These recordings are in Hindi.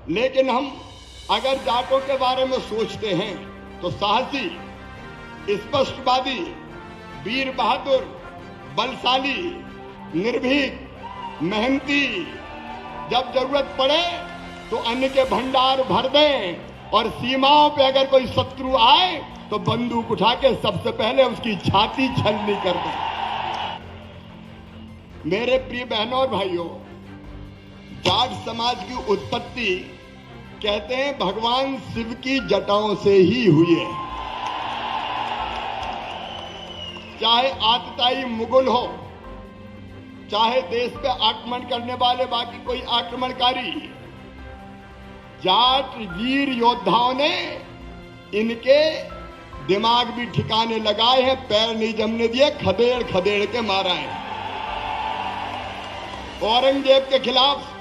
लेकिन हम अगर जाटों के बारे में सोचते हैं तो साहसी, स्पष्टवादी, वीर बहादुर, बलशाली, निर्भीक, मेहनती, जब जरूरत पड़े तो अन्न के भंडार भर दें और सीमाओं पे अगर कोई शत्रु आए तो बंदूक उठा के सबसे पहले उसकी छाती छलनी कर दें। मेरे प्रिय बहनों और भाइयों, जाट समाज की उत्पत्ति कहते हैं भगवान शिव की जटाओं से ही हुई है। चाहे आतताई मुगल हो, चाहे देश पे आक्रमण करने वाले बाकी कोई आक्रमणकारी, जाट वीर योद्धाओं ने इनके दिमाग भी ठिकाने लगाए हैं, पैर नहीं जमने दिए, खदेड़ खदेड़ के मारा है। औरंगजेब के खिलाफ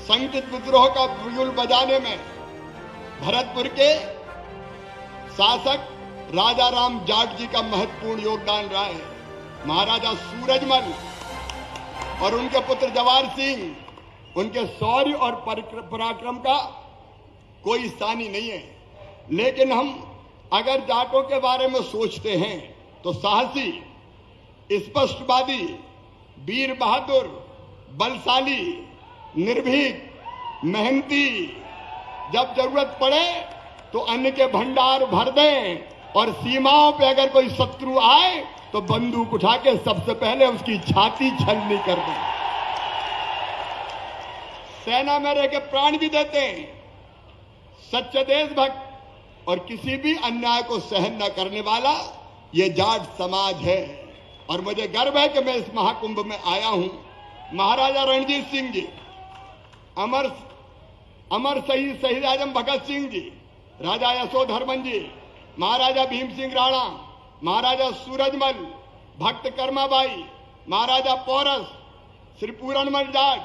संगठित विद्रोह का बिगुल बजाने में भरतपुर के शासक राजा राम जाट जी का महत्वपूर्ण योगदान रहा है। महाराजा सूरजमल और उनके पुत्र जवाहर सिंह, उनके शौर्य और पराक्रम का कोई सानी नहीं है। लेकिन हम अगर जाटों के बारे में सोचते हैं तो साहसी, स्पष्टवादी, वीर बहादुर, बलशाली, निर्भीक, मेहनती, जब जरूरत पड़े तो अन्न के भंडार भर दें और सीमाओं पे अगर कोई शत्रु आए तो बंदूक उठा के सबसे पहले उसकी छाती छलनी कर दें। सेना में रह के प्राण भी देते हैं। सच्चे देशभक्त और किसी भी अन्याय को सहन न करने वाला ये जाट समाज है। और मुझे गर्व है कि मैं इस महाकुंभ में आया हूं। महाराजा रणजीत सिंह जी, अमर शहीद आजम भगत सिंह जी, राजा यशोधर्मन जी, महाराजा भीम सिंह राणा, महाराजा सूरजमल, भक्त कर्माबाई, महाराजा पोरस, श्री पूरणमल जाट,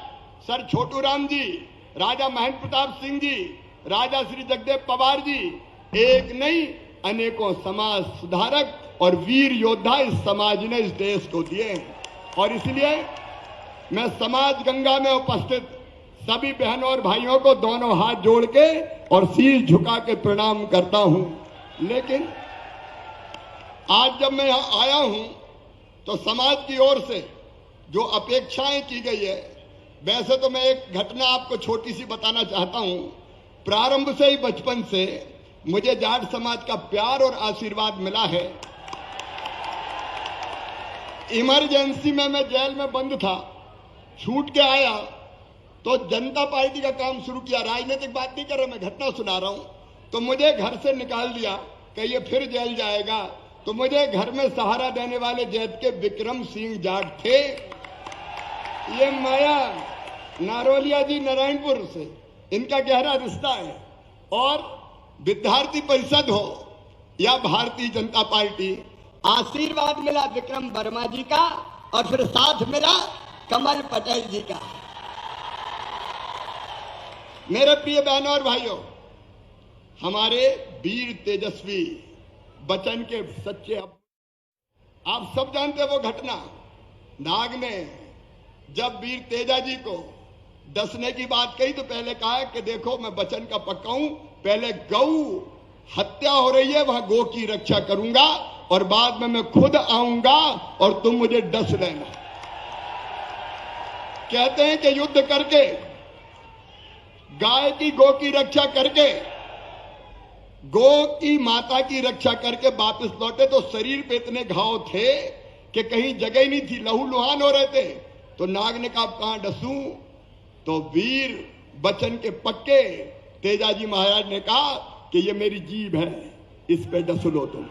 सर छोटू राम जी, राजा महेंद्र प्रताप सिंह जी, राजा श्री जगदेव पवार जी, एक नहीं अनेकों समाज सुधारक और वीर योद्धा इस समाज ने इस देश को दिए। और इसलिए मैं समाज गंगा में उपस्थित सभी बहनों और भाइयों को दोनों हाथ जोड़ के और शीश झुका के प्रणाम करता हूं। लेकिन आज जब मैं यहां आया हूं तो समाज की ओर से जो अपेक्षाएं की गई है, वैसे तो मैं एक घटना आपको छोटी सी बताना चाहता हूं। प्रारंभ से ही, बचपन से मुझे जाट समाज का प्यार और आशीर्वाद मिला है। इमरजेंसी में मैं जेल में बंद था, छूट के आया तो जनता पार्टी का काम शुरू किया। राजनीतिक बात नहीं कर रहा, मैं घटना सुना रहा हूं। तो मुझे घर से निकाल दिया कि ये फिर जेल जाएगा। तो मुझे घर में सहारा देने वाले जैत के विक्रम सिंह जाट थे। ये माया नारोलिया जी नारायणपुर से इनका गहरा रिश्ता है। और विद्यार्थी परिषद हो या भारतीय जनता पार्टी, आशीर्वाद मिला विक्रम वर्मा जी का और फिर साथ मिला कमल पटेल जी का। मेरे प्रिय बहनों और भाइयों, हमारे वीर तेजस्वी बचन के सच्चे, आप सब जानते हैं वो घटना। नाग ने जब वीर तेजा जी को डसने की बात कही तो पहले कहा कि देखो मैं बचन का पक्का हूं, पहले गौ हत्या हो रही है वहां गौ की रक्षा करूंगा और बाद में मैं खुद आऊंगा और तुम मुझे डस लेना। कहते हैं कि युद्ध करके, गाय की गौ की रक्षा करके, गौ की माता की रक्षा करके वापस लौटे तो शरीर पे इतने घाव थे कि कहीं जगह ही नहीं थी, लहू लुहान हो रहे थे। तो नाग ने कहा कहां डसूं? तो वीर बचन के पक्के तेजाजी महाराज ने कहा कि ये मेरी जीभ है, इस पे डस लो तुम।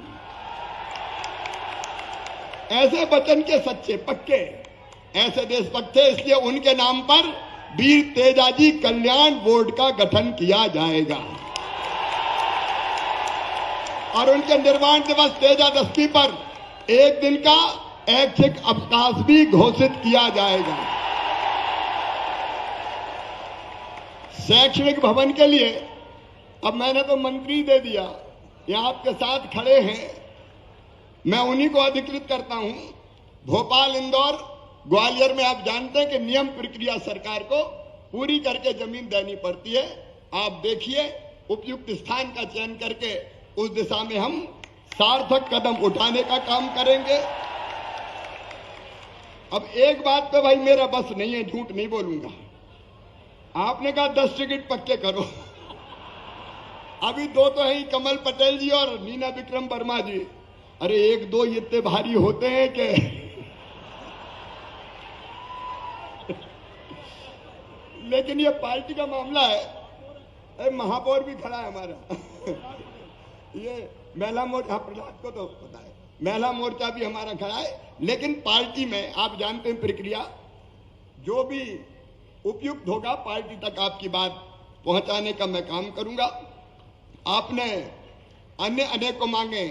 ऐसे बचन के सच्चे पक्के, ऐसे देशभक्त थे, इसलिए उनके नाम पर वीर तेजाजी कल्याण बोर्ड का गठन किया जाएगा। और उनके निर्वाण दिवस तेजादशमी पर एक दिन का ऐच्छिक अवकाश भी घोषित किया जाएगा। शैक्षणिक भवन के लिए अब मैंने तो मंत्री दे दिया, यहां आपके साथ खड़े हैं, मैं उन्हीं को अधिकृत करता हूं। भोपाल, इंदौर, ग्वालियर में आप जानते हैं कि नियम प्रक्रिया सरकार को पूरी करके जमीन देनी पड़ती है। आप देखिए, उपयुक्त स्थान का चयन करके उस दिशा में हम सार्थक कदम उठाने का काम करेंगे। अब एक बात पे भाई मेरा बस नहीं है, झूठ नहीं बोलूंगा। आपने कहा 10 टिकट पक्के करो। अभी 2 तो है ही, कमल पटेल जी और नीना विक्रम वर्मा जी। अरे 1-2 इतने भारी होते हैं कि लेकिन ये पार्टी का मामला है। अरे महापौर भी खड़ा है हमारा ये महिला मोर्चा, हाँ प्रहलाद को तो पता है, महिला मोर्चा भी हमारा खड़ा है। लेकिन पार्टी में आप जानते हैं प्रक्रिया, जो भी उपयुक्त होगा पार्टी तक आपकी बात पहुंचाने का मैं काम करूंगा। आपने अन्य अनेकों मांगे,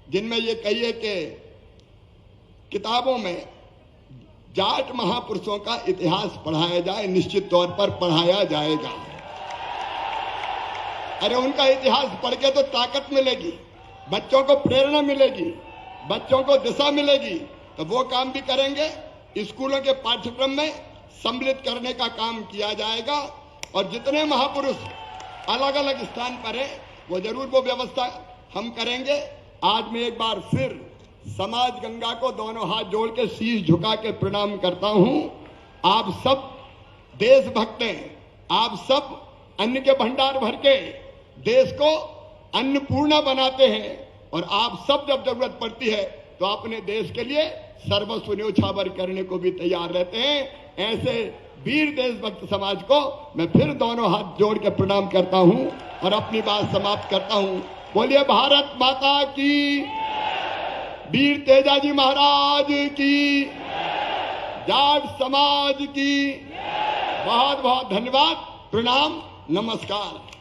जिनमें ये कहिए कि किताबों में जाट महापुरुषों का इतिहास पढ़ाया जाए, निश्चित तौर पर पढ़ाया जाएगा। अरे उनका इतिहास पढ़ के तो ताकत मिलेगी, बच्चों को प्रेरणा मिलेगी, बच्चों को दिशा मिलेगी, तो वो काम भी करेंगे। स्कूलों के पाठ्यक्रम में सम्मिलित करने का काम किया जाएगा और जितने महापुरुष अलग अलग स्थान पर हैं वो जरूर वो व्यवस्था हम करेंगे। आज मैं एक बार फिर समाज गंगा को दोनों हाथ जोड़ के शीश झुका के प्रणाम करता हूं। आप सब देशभक्त हैं, आप सब अन्न के भंडार भर के देश को अन्नपूर्णा बनाते हैं और आप सब जब जरूरत पड़ती है तो अपने देश के लिए सर्वस्व न्योछावर करने को भी तैयार रहते हैं। ऐसे वीर देशभक्त समाज को मैं फिर दोनों हाथ जोड़ के प्रणाम करता हूं और अपनी बात समाप्त करता हूं। बोलिए भारत माता की, वीर तेजाजी महाराज की, जाट समाज की बहुत बहुत धन्यवाद, प्रणाम, नमस्कार।